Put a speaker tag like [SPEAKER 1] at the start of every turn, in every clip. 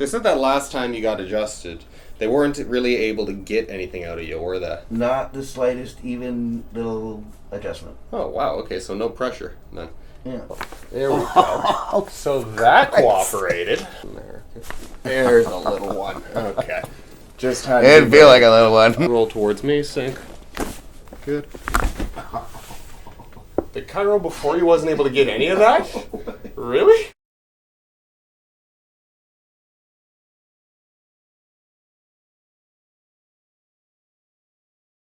[SPEAKER 1] So you said that last time you got adjusted, they weren't really able to get anything out of you, were they?
[SPEAKER 2] Not the slightest even little adjustment.
[SPEAKER 1] Oh, wow. Okay, so no pressure then.
[SPEAKER 2] Yeah.
[SPEAKER 1] There we go. So that cooperated. There's a little one. Okay. Just had
[SPEAKER 2] It'd feel like a little one.
[SPEAKER 1] Roll towards me, sink. Good. The Chiro before you wasn't able to get any of that? Really?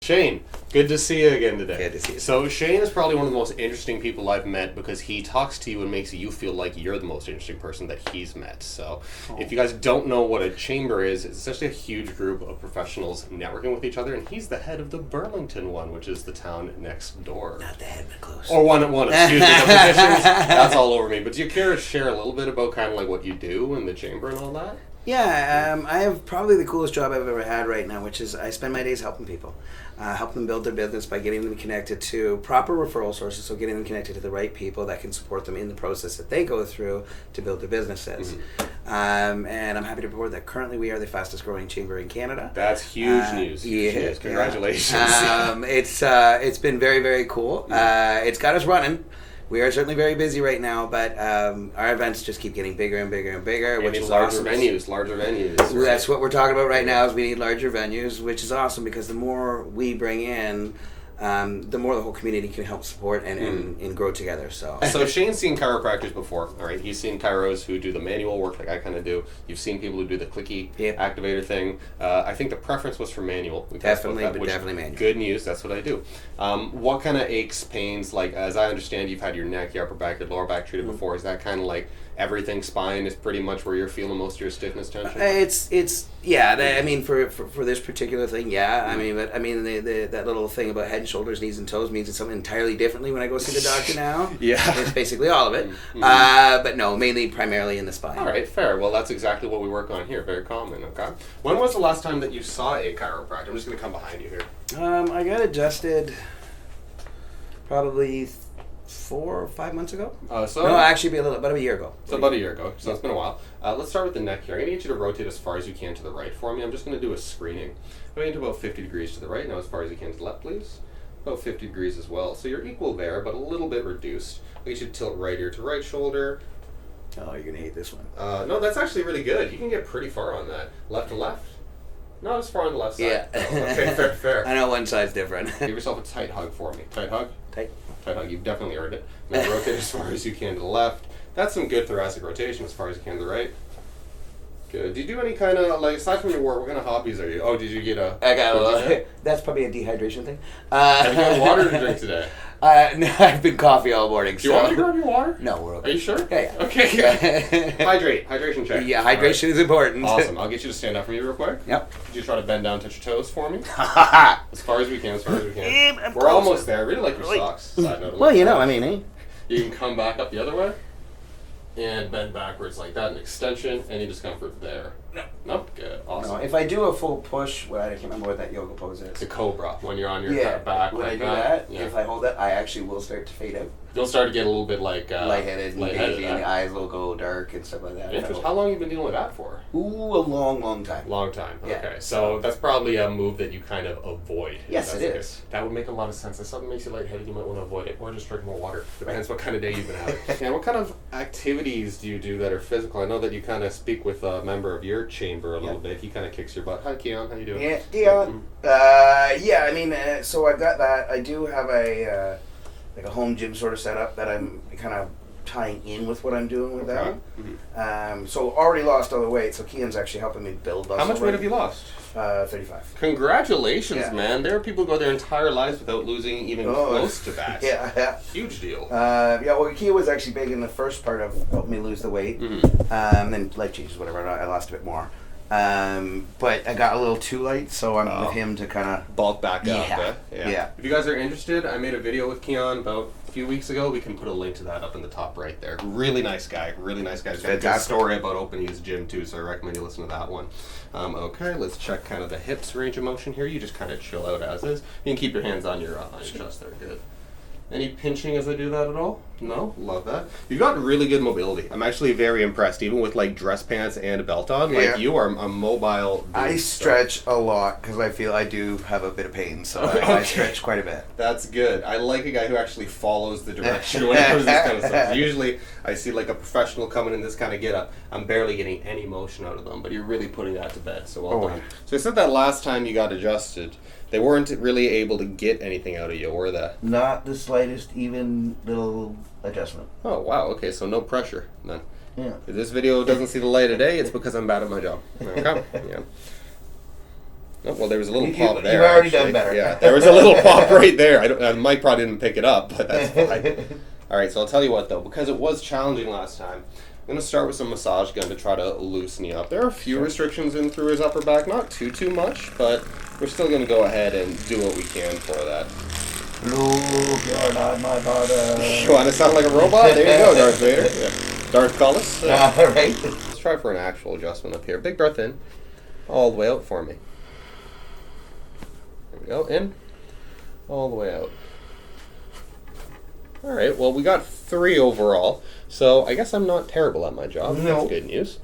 [SPEAKER 1] Shane, good to see you again today.
[SPEAKER 2] Good to see you.
[SPEAKER 1] So Shane is probably one of the most interesting people I've met because he talks to you and makes you feel like you're the most interesting person that he's met. So if you guys don't know what a chamber is, it's essentially a huge group of professionals networking with each other, and he's the head of the Burlington one, which is the town next door.
[SPEAKER 2] Not the head, but close.
[SPEAKER 1] Or one, excuse me, the positions. That's all over me. But do you care to share a little bit about kind of like what you do in the chamber and all that?
[SPEAKER 3] Yeah, I have probably the coolest job I've ever had right now, which is I spend my days helping people. Help them build their business by getting them connected to proper referral sources, so getting them connected to the right people that can support them in the process that they go through to build their businesses. Mm-hmm. And I'm happy to report that currently we are the fastest growing chamber in Canada.
[SPEAKER 1] That's huge news.
[SPEAKER 3] Yeah,
[SPEAKER 1] Huge. Congratulations.
[SPEAKER 3] It's been very, very cool. It's got us running. We are certainly very busy right now, but our events just keep getting bigger and bigger and bigger, which is
[SPEAKER 1] larger
[SPEAKER 3] awesome.
[SPEAKER 1] larger venues.
[SPEAKER 3] Right? That's what we're talking about right now. Is we need larger venues, which is awesome because the more we bring in, the more the whole community can help support and grow together. So
[SPEAKER 1] Shane's seen chiropractors before, all right? He's seen chiros who do the manual work like I kind of do. You've seen people who do the clicky activator thing. I think the preference was for manual.
[SPEAKER 3] Definitely manual.
[SPEAKER 1] Good news, that's what I do. What kind of aches, pains, like as I understand you've had your neck, your upper back, your lower back treated before, is that kind of like everything spine is pretty much where you're feeling most of your stiffness tension?
[SPEAKER 3] I mean for this particular thing, I mean that little thing about head and shoulders, knees and toes means it's something entirely differently when I go see the doctor now. It's basically all of it. But no, primarily in the spine.
[SPEAKER 1] All right, fair. Well, that's exactly what we work on here. Very common. Okay. When was the last time that you saw a chiropractor? I'm just going to come behind you here.
[SPEAKER 3] I got adjusted probably 4 or 5 months ago. Actually, about a year ago.
[SPEAKER 1] So about a year ago. So it's been a while. Let's start with the neck here. I'm going to get you to rotate as far as you can to the right for me. I'm just going to do a screening. I'm going to about 50 degrees to the right. Now as far as you can to the left, please. About 50 degrees as well. So you're equal there, but a little bit reduced. I'll get you to tilt right ear to right shoulder.
[SPEAKER 3] Oh, you're going to hate this one.
[SPEAKER 1] No, that's actually really good. You can get pretty far on that. Left to left. Not as far on the left side.
[SPEAKER 3] Yeah.
[SPEAKER 1] Oh, okay, fair.
[SPEAKER 3] I know one side's different.
[SPEAKER 1] Give yourself a tight hug for me. Tight hug?
[SPEAKER 3] Tight
[SPEAKER 1] hug. You've definitely earned it. Now rotate as far as you can to the left. That's some good thoracic rotation as far as you can to the right. Good. Do you do any kind of, like, aside from your work, what kind of hobbies are you? Oh, did you get a...
[SPEAKER 3] I got that's probably a dehydration thing.
[SPEAKER 1] Have you got water to drink today?
[SPEAKER 3] No, I've been coffee all morning.
[SPEAKER 1] Do you want me to grab your water?
[SPEAKER 3] No, we're okay.
[SPEAKER 1] Are you sure?
[SPEAKER 3] Yeah.
[SPEAKER 1] Okay. Hydration check.
[SPEAKER 3] Yeah, hydration is important.
[SPEAKER 1] Awesome. I'll get you to stand up for me real quick.
[SPEAKER 3] Yep.
[SPEAKER 1] Could you try to bend down, touch your toes for me? As far as we can, We're almost there. I really like your socks. Side note.
[SPEAKER 3] Well, I mean,
[SPEAKER 1] You can come back up the other way and bend backwards like that. An extension. Any discomfort there? No. Nope. Good. Awesome.
[SPEAKER 3] No, if I do a full push, I can't remember what that yoga pose is.
[SPEAKER 1] The cobra, when you're on your back.
[SPEAKER 3] When I do that, if I hold that, I actually will start to fade out.
[SPEAKER 1] You'll start to get a little bit like...
[SPEAKER 3] lightheaded and hazy, and the eyes will go dark and stuff like that.
[SPEAKER 1] Interesting. How long have you been dealing with that for?
[SPEAKER 3] Ooh, a long time.
[SPEAKER 1] Long time.
[SPEAKER 3] Yeah.
[SPEAKER 1] Okay. So that's probably a move that you kind of avoid.
[SPEAKER 3] Yes, it is.
[SPEAKER 1] That would make a lot of sense. If something makes you lightheaded, you might want to avoid it. Or just drink more water. Depends what kind of day you've been having. And what kind of activities do you do that are physical? I know that you kind of speak with a member of your chamber a little bit. He kind of kicks your butt. Hi, Keon. How you doing?
[SPEAKER 3] Yeah, Keon. So I've got that. I do have a home gym sort of setup that I'm kind of tying in with what I'm doing with that. Mm-hmm. So already lost all the weight. So Keon's actually helping me build muscle.
[SPEAKER 1] How much weight have you lost?
[SPEAKER 3] 35.
[SPEAKER 1] Congratulations, man. There are people who go their entire lives without losing even close to that.
[SPEAKER 3] Yeah.
[SPEAKER 1] Huge deal.
[SPEAKER 3] Keon was actually big in the first part of helping me lose the weight. Mm-hmm. Then life changes, whatever. I lost a bit more. But I got a little too light, so I'm with him to kind of
[SPEAKER 1] bulk back up.
[SPEAKER 3] Yeah.
[SPEAKER 1] If you guys are interested, I made a video with Keon about a few weeks ago. We can put a link to that up in the top right there. Really nice guy. He's got a good story about opening his gym too, so I recommend you listen to that one. Okay, let's check kind of the hips range of motion here. You just kind of chill out as is. You can keep your hands on your chest there. Good. Any pinching as I do that at all? No? Love that. You've got really good mobility. I'm actually very impressed, even with like dress pants and a belt on.
[SPEAKER 2] Yeah.
[SPEAKER 1] Like you are a mobile dude,
[SPEAKER 2] I stretch a lot because I feel I do have a bit of pain, so I stretch quite a bit.
[SPEAKER 1] That's good. I like a guy who actually follows the direction when it comes to this kind of stuff. Usually, I see like a professional coming in this kind of get-up. I'm barely getting any motion out of them, but you're really putting that to bed, so well done. So I said that last time you got adjusted, they weren't really able to get anything out of you, were they?
[SPEAKER 2] Not the slightest even little adjustment.
[SPEAKER 1] Oh, wow. Okay, so no pressure then.
[SPEAKER 2] Yeah.
[SPEAKER 1] If this video doesn't see the light of day, it's because I'm bad at my job. Okay. Yeah. Oh, well, there was a little pop there.
[SPEAKER 2] You've already
[SPEAKER 1] actually.
[SPEAKER 2] done better.
[SPEAKER 1] Yeah, there was a little pop right there. Mike probably didn't pick it up, but that's fine. All right, so I'll tell you what, though, because it was challenging last time, I'm going to start with some massage gun to try to loosen you up. There are a few restrictions in through his upper back, not too much, but we're still going to go ahead and do what we can for that.
[SPEAKER 2] Luke, you're not my father.
[SPEAKER 1] You want to sound like a robot? There you go, Darth Vader. Yeah. Darth Cullis.
[SPEAKER 2] Right.
[SPEAKER 1] Let's try for an actual adjustment up here. Big breath in, all the way out for me. There we go, in, all the way out. All right, well, we got 3 overall, so I guess I'm not terrible at my job.
[SPEAKER 2] No.
[SPEAKER 1] That's good news.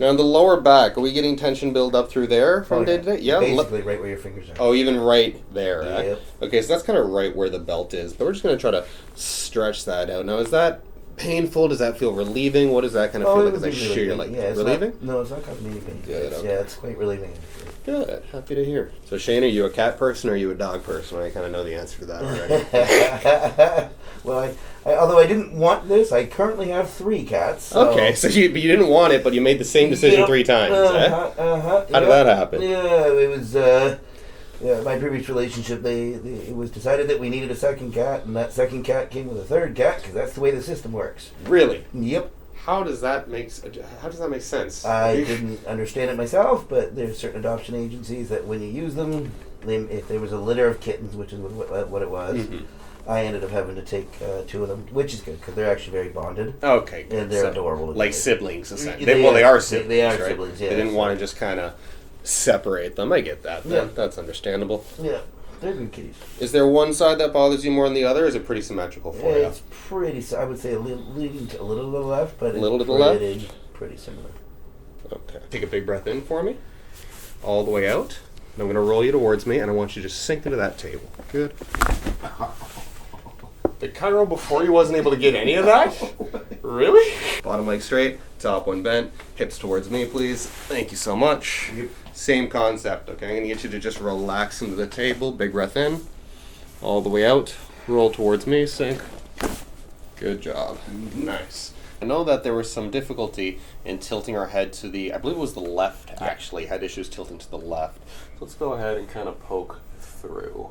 [SPEAKER 1] Now, the lower back, are we getting tension build up through there from day to day? Yeah.
[SPEAKER 2] Basically right where your fingers are.
[SPEAKER 1] Oh, even right there.
[SPEAKER 2] Yep.
[SPEAKER 1] Okay, so that's kind of right where the belt is, but we're just going to try to stretch that out. Now, is that painful? Does that feel relieving? What does that kind of feel like as I shear? Like relieving?
[SPEAKER 2] No, it's not causing any pain.
[SPEAKER 1] Good. Okay.
[SPEAKER 2] Yeah, it's quite relieving.
[SPEAKER 1] Good. Happy to hear. So, Shane, are you a cat person or are you a dog person? I kind of know the answer to that already.
[SPEAKER 2] Well, although I didn't want this, I currently have 3 cats. So.
[SPEAKER 1] Okay, so you didn't want it, but you made the same decision 3 times. How did that happen?
[SPEAKER 2] Yeah, it was my previous relationship. It was decided that we needed a second cat, and that second cat came with a third cat because that's the way the system works.
[SPEAKER 1] Really?
[SPEAKER 2] Yep.
[SPEAKER 1] How does that make sense?
[SPEAKER 2] I didn't understand it myself, but there's certain adoption agencies that when you use them, if there was a litter of kittens, which is what it was. Mm-hmm. I ended up having to take 2 of them, which is good because they're actually very bonded.
[SPEAKER 1] Okay, good.
[SPEAKER 2] And they're adorable.
[SPEAKER 1] Like siblings, essentially.
[SPEAKER 2] They
[SPEAKER 1] are siblings.
[SPEAKER 2] They are
[SPEAKER 1] right?
[SPEAKER 2] siblings, yeah.
[SPEAKER 1] They didn't want to just kind of separate them. I get that.
[SPEAKER 2] Yeah.
[SPEAKER 1] That's understandable.
[SPEAKER 2] Yeah, they're good kitties.
[SPEAKER 1] Is there one side that bothers you more than the other, or is it pretty symmetrical for you?
[SPEAKER 2] It's pretty, I would say leaning to a little to the left, but
[SPEAKER 1] it's
[SPEAKER 2] pretty similar.
[SPEAKER 1] Okay. Take a big breath in for me. All the way out. And I'm going to roll you towards me, and I want you to just sink into that table. Good. Did Chiro before you wasn't able to get any of that? Really? Bottom leg straight, top one bent, hips towards me, please. Thank you so much.
[SPEAKER 2] Yep.
[SPEAKER 1] Same concept, okay? I'm going to get you to just relax into the table. Big breath in, all the way out. Roll towards me, sink. Good job. Nice. I know that there was some difficulty in tilting our head to the, I believe it was the left, actually. Had issues tilting to the left. So let's go ahead and kind of poke through.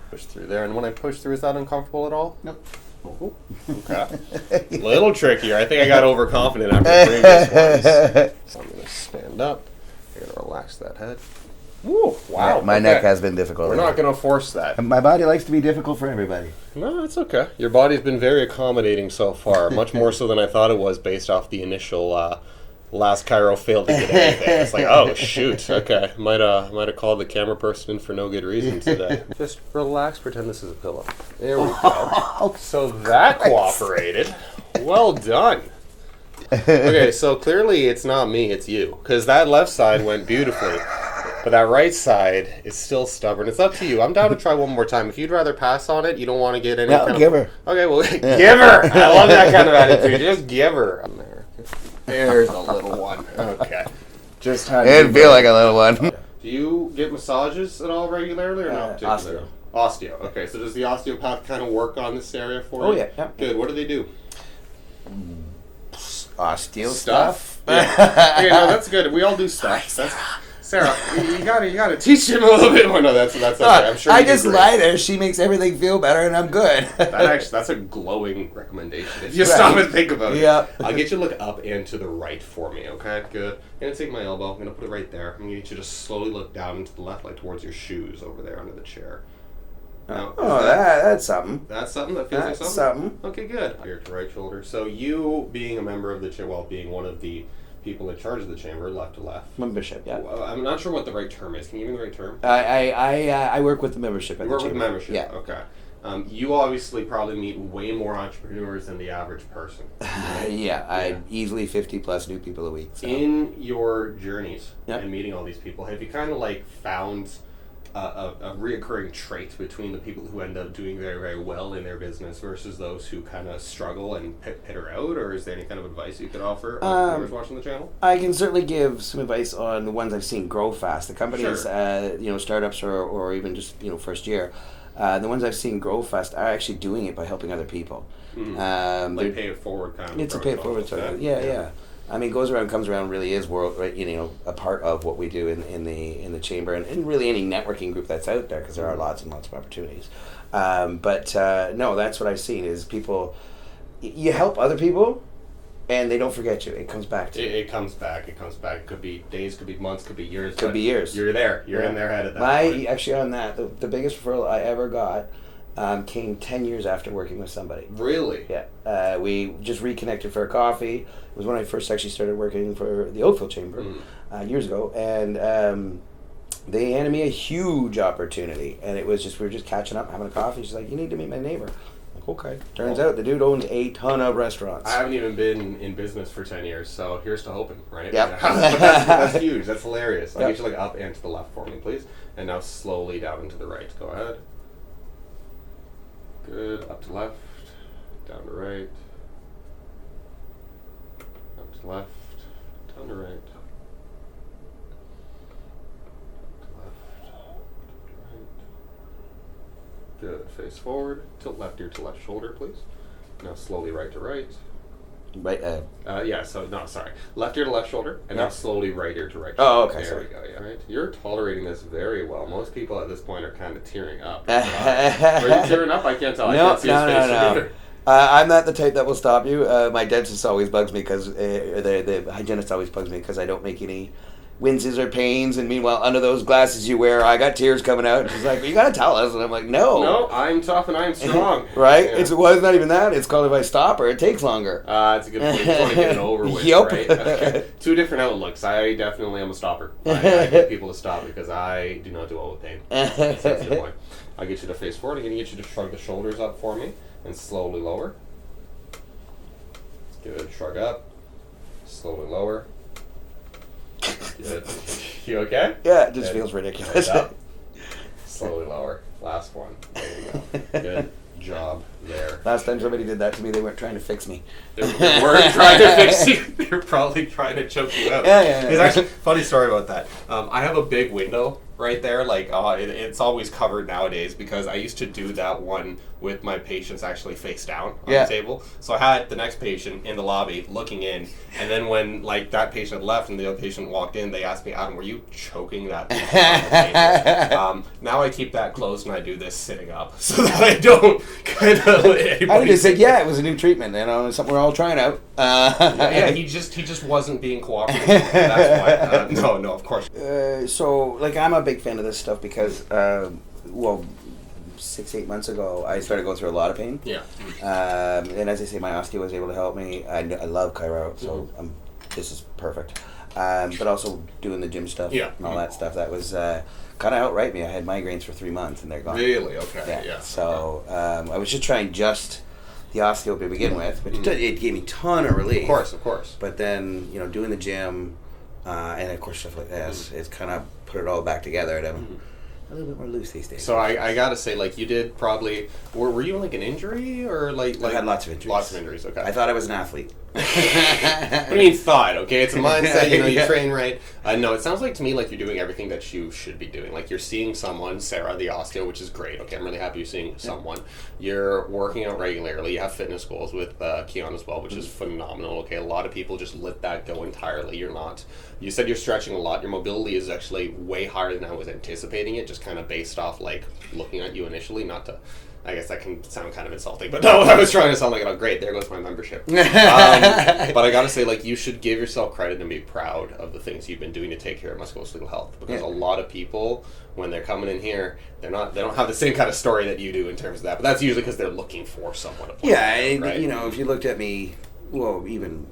[SPEAKER 1] Push through there, and when I push through, is that uncomfortable at all?
[SPEAKER 2] Nope.
[SPEAKER 1] Oh, okay. Little trickier. I think I got overconfident after the previous ones. So I'm going to stand up. I'm going to relax that head. Woo, wow.
[SPEAKER 2] My neck has been difficult.
[SPEAKER 1] We're not going to force that.
[SPEAKER 2] My body likes to be difficult for everybody.
[SPEAKER 1] No, it's okay. Your body's been very accommodating so far, much more so than I thought it was based off the initial last Chiro failed to get anything. It's like, oh shoot, okay. Might have called the camera person in for no good reason today. Just relax, pretend this is a pillow. There we go. So that cooperated. Well done. Okay, so clearly it's not me, it's you. Because that left side went beautifully. But that right side is still stubborn. It's up to you. I'm down to try one more time. If you'd rather pass on it, you don't want to get any kind of...
[SPEAKER 2] give her.
[SPEAKER 1] Okay, well, give her. I love that kind of attitude. Just give her. There's a little one. Okay. Just how
[SPEAKER 2] It'd feel like a little one.
[SPEAKER 1] Do you get massages at all regularly or not particularly? Osteo. Okay, so does the osteopath kind of work on this area for you?
[SPEAKER 2] Oh, yeah.
[SPEAKER 1] Good. What do they do?
[SPEAKER 2] Osteo stuff?
[SPEAKER 1] Yeah. Okay, no, that's good. We all do stuff. That's, Sarah, you gotta teach him a little bit more. No, that's okay. I'm sure
[SPEAKER 3] I just lie there. She makes everything feel better, and I'm good.
[SPEAKER 1] That's a glowing recommendation. If you stop and think about it.
[SPEAKER 3] Yep.
[SPEAKER 1] I'll get you to look up and to the right for me, okay? Good. I'm going to take my elbow. I'm going to put it right there. I'm going to get you to slowly look down and to the left, like towards your shoes over there under the chair. Now,
[SPEAKER 3] that's something.
[SPEAKER 1] That's something? That feels like something?
[SPEAKER 3] Something.
[SPEAKER 1] Okay, good. Here to right shoulder. So you being a member of the chamber, well, being one of the people in charge of the chamber, left to left.
[SPEAKER 3] Membership, yeah.
[SPEAKER 1] Well, I'm not sure what the right term is. Can you give me the right term?
[SPEAKER 3] I work with the membership.
[SPEAKER 1] You work with membership?
[SPEAKER 3] Yeah.
[SPEAKER 1] Okay. You obviously probably meet way more entrepreneurs than the average person. Right?
[SPEAKER 3] Yeah, I easily 50 plus new people a week. So.
[SPEAKER 1] In your journeys and meeting all these people, have you kind of like found a reoccurring trait between the people who end up doing very, very well in their business versus those who kind of struggle and peter out? Or is there any kind of advice you could offer entrepreneurs watching the channel?
[SPEAKER 3] I can certainly give some advice on the ones I've seen grow fast. The companies, startups or even just first year. The ones I've seen grow fast are actually doing it by helping other people.
[SPEAKER 1] Like pay it forward kind of.
[SPEAKER 3] It's a pay it forward sort of. Yeah. I mean, goes around, comes around really is a part of what we do in the chamber and really any networking group that's out there, because there are lots and lots of opportunities. No, that's what I've seen is people, you help other people and they don't forget you. It comes back to you.
[SPEAKER 1] It comes back. It could be days, could be months, could be years.
[SPEAKER 3] Could be years.
[SPEAKER 1] You're there. You're in their head at that point.
[SPEAKER 3] Actually, on that, the biggest referral I ever got came 10 years after working with somebody.
[SPEAKER 1] Really?
[SPEAKER 3] Yeah. We just reconnected for a coffee. It was when I first actually started working for the Oakville Chamber years ago. And they handed me a huge opportunity. And it was just, we were just catching up, having a coffee. She's like, you need to meet my neighbor. Like, okay. Turns out the dude owns a ton of restaurants.
[SPEAKER 1] I haven't even been in business for 10 years, so here's to hoping, right?
[SPEAKER 3] Yep.
[SPEAKER 1] But that's huge. That's hilarious. I'll get you like up and to the left for me, please. And now slowly down and to the right. Go ahead. Good. Up to left, down to right, up to left, down to right, up to left, right. Good. Face forward. Tilt left ear to left shoulder, please. Now slowly right to right.
[SPEAKER 3] Right.
[SPEAKER 1] Left ear to left shoulder, and now slowly right ear to right shoulder.
[SPEAKER 3] Oh, okay.
[SPEAKER 1] There we go. Yeah. Right. You're tolerating this very well. Most people at this point are kind of tearing up.
[SPEAKER 3] Are
[SPEAKER 1] you tearing up? I can't tell. I can't see his face.
[SPEAKER 3] No. I'm not the type that will stop you. My dentist always bugs me because the hygienist always bugs me because I don't make any winces or pains, and meanwhile under those glasses you wear I got tears coming out, and she's like, well, you gotta tell us, and I'm like, no,
[SPEAKER 1] I'm tough and I'm strong.
[SPEAKER 3] Right? Yeah. It's not even that, it's called if I stop her it takes longer.
[SPEAKER 1] It's a good point. You want to get it over with.
[SPEAKER 3] Yep.
[SPEAKER 1] Right? Okay. Two different outlooks. I definitely am a stopper. I get people to stop because I do not do well with pain. That's the point. I'll get you to face forward. I'm going to get you to shrug the shoulders up for me and slowly lower. Good. Shrug up, slowly lower. Good. You okay?
[SPEAKER 3] Yeah, it just feels ridiculous.
[SPEAKER 1] Up. Slowly lower. Last one. There you go. Good job there.
[SPEAKER 3] Last time somebody did that to me, they weren't trying to fix me.
[SPEAKER 1] They weren't trying to fix you. They were probably trying to choke you out.
[SPEAKER 3] Yeah.
[SPEAKER 1] It's actually funny story about that. I have a big window right there. Like it's always covered nowadays because I used to do that one with my patients actually face down on the table. So I had the next patient in the lobby looking in, and then when like that patient left and the other patient walked in, they asked me, Adam, were you choking that patient on the table? Now I keep that closed and I do this sitting up so that I don't kind of let anybody.
[SPEAKER 3] I just said, it was a new treatment, it's something we're all trying out.
[SPEAKER 1] He just wasn't being cooperative. That's why. No, of course.
[SPEAKER 3] So like I'm a big fan of this stuff because 6-8 months ago I started going through a lot of pain.
[SPEAKER 1] Yeah.
[SPEAKER 3] And as I say, my osteo was able to help me. I love Chiro, so this is perfect. But also doing the gym stuff and all that stuff, that was kind of outright me. I had migraines for 3 months and they're gone.
[SPEAKER 1] Really? Okay. Yeah.
[SPEAKER 3] So I was just trying the osteo to begin with, but it gave me a ton of relief.
[SPEAKER 1] Of course.
[SPEAKER 3] But then, doing the gym and of course stuff like this, it's kind of put it all back together, and I'm a little bit more loose these days.
[SPEAKER 1] So I gotta say, like, you did probably, were you in like an injury or like
[SPEAKER 3] I had lots of injuries.
[SPEAKER 1] Lots of injuries, okay.
[SPEAKER 3] I thought I was an athlete.
[SPEAKER 1] What do you mean thought? Okay, it's a mindset. You train right. No, it sounds like to me like you're doing everything that you should be doing. Like you're seeing someone, Sarah, the osteo, which is great. Okay, I'm really happy you're seeing someone. You're working out regularly. You have fitness goals with Keon as well, which is phenomenal. Okay, a lot of people just let that go entirely. You're not. You said you're stretching a lot. Your mobility is actually way higher than I was anticipating it, just kind of based off like looking at you initially. Not to. I guess that can sound kind of insulting, but no, I was trying to sound like, oh, great, there goes my membership. But I gotta say, like, you should give yourself credit and be proud of the things you've been doing to take care of musculoskeletal health, because a lot of people, when they're coming in here, they don't have the same kind of story that you do in terms of that, but that's usually because they're looking for someone to play with, right?
[SPEAKER 3] If you looked at me, even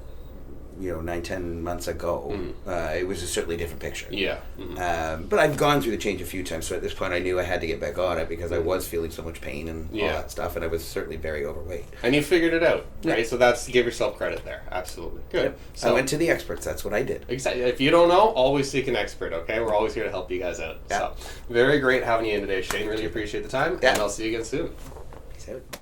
[SPEAKER 3] 9-10 months ago, it was a certainly different picture.
[SPEAKER 1] Yeah.
[SPEAKER 3] But I've gone through the change a few times, so at this point I knew I had to get back on it because I was feeling so much pain and all that stuff, and I was certainly very overweight.
[SPEAKER 1] And you figured it out, right? So that's, give yourself credit there. Absolutely. Good.
[SPEAKER 3] Yep.
[SPEAKER 1] So
[SPEAKER 3] I went to the experts. That's what I did.
[SPEAKER 1] Exactly. If you don't know, always seek an expert, okay? We're always here to help you guys out.
[SPEAKER 3] Yeah.
[SPEAKER 1] So very great having you in today, Shane. Really appreciate the time, and I'll see you again soon.
[SPEAKER 3] Peace out.